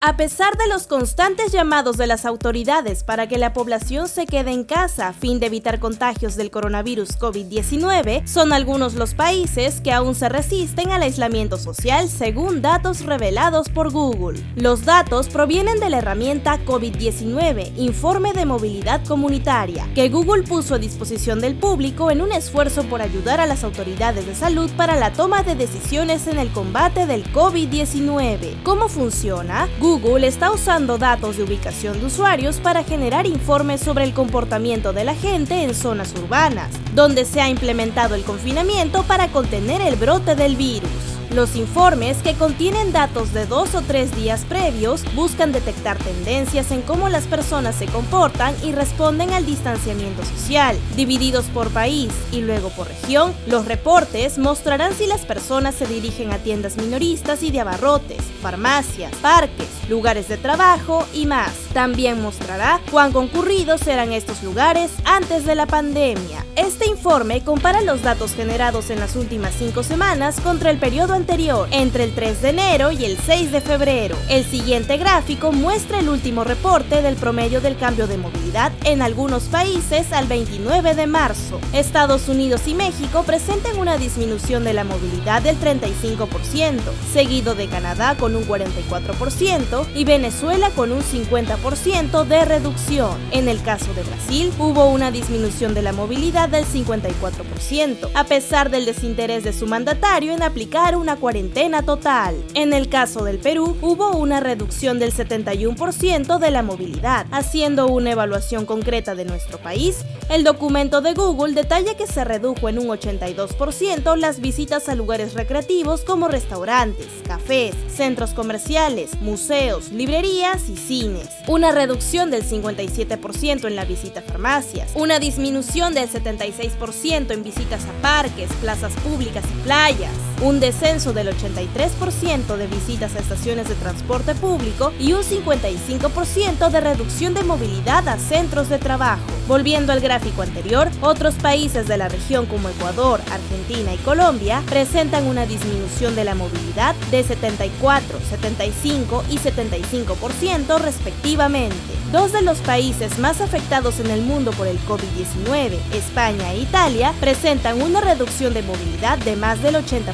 A pesar de los constantes llamados de las autoridades para que la población se quede en casa a fin de evitar contagios del coronavirus COVID-19, son algunos los países que aún se resisten al aislamiento social según datos revelados por Google. Los datos provienen de la herramienta COVID-19, Informe de Movilidad Comunitaria, que Google puso a disposición del público en un esfuerzo por ayudar a las autoridades de salud para la toma de decisiones en el combate del COVID-19. ¿Cómo funciona? Google está usando datos de ubicación de usuarios para generar informes sobre el comportamiento de la gente en zonas urbanas, donde se ha implementado el confinamiento para contener el brote del virus. Los informes, que contienen datos de 2 o 3 días previos, buscan detectar tendencias en cómo las personas se comportan y responden al distanciamiento social. Divididos por país y luego por región, los reportes mostrarán si las personas se dirigen a tiendas minoristas y de abarrotes, farmacias, parques, lugares de trabajo y más. También mostrará cuán concurridos eran estos lugares antes de la pandemia. Este informe compara los datos generados en las últimas 5 semanas contra el periodo anterior, entre el 3 de enero y el 6 de febrero. El siguiente gráfico muestra el último reporte del promedio del cambio de movilidad en algunos países al 29 de marzo. Estados Unidos y México presentan una disminución de la movilidad del 35%, seguido de Canadá con un 44% y Venezuela con un 50% de reducción. En el caso de Brasil, hubo una disminución de la movilidad del 54%, a pesar del desinterés de su mandatario en aplicar una cuarentena total. En el caso del Perú, hubo una reducción del 71% de la movilidad. Haciendo una evaluación concreta de nuestro país, el documento de Google detalla que se redujo en un 82% las visitas a lugares recreativos como restaurantes, cafés, centros comerciales, museos, librerías y cines. Una reducción del 57% en la visita a farmacias, una disminución del 76% en visitas a parques, plazas públicas y playas, un descenso del 83% de visitas a estaciones de transporte público y un 55% de reducción de movilidad a centros de trabajo. Volviendo al gráfico anterior, otros países de la región como Ecuador, Argentina y Colombia presentan una disminución de la movilidad de 74, 75 y 75% respectivamente. Dos de los países más afectados en el mundo por el COVID-19, España e Italia, presentan una reducción de movilidad de más del 80%,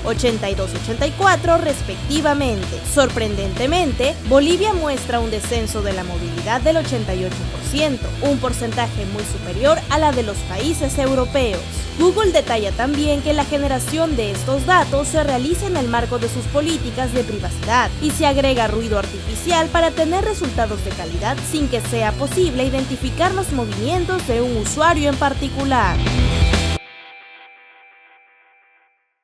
82-84 respectivamente. Sorprendentemente, Bolivia muestra un descenso de la movilidad del 88%, un porcentaje muy superior a la de los países europeos. Google detalla también que la generación de estos datos se realiza en el marco de sus políticas de privacidad y se agrega ruido artificial para tener resultados de calidad sin que sea posible identificar los movimientos de un usuario en particular.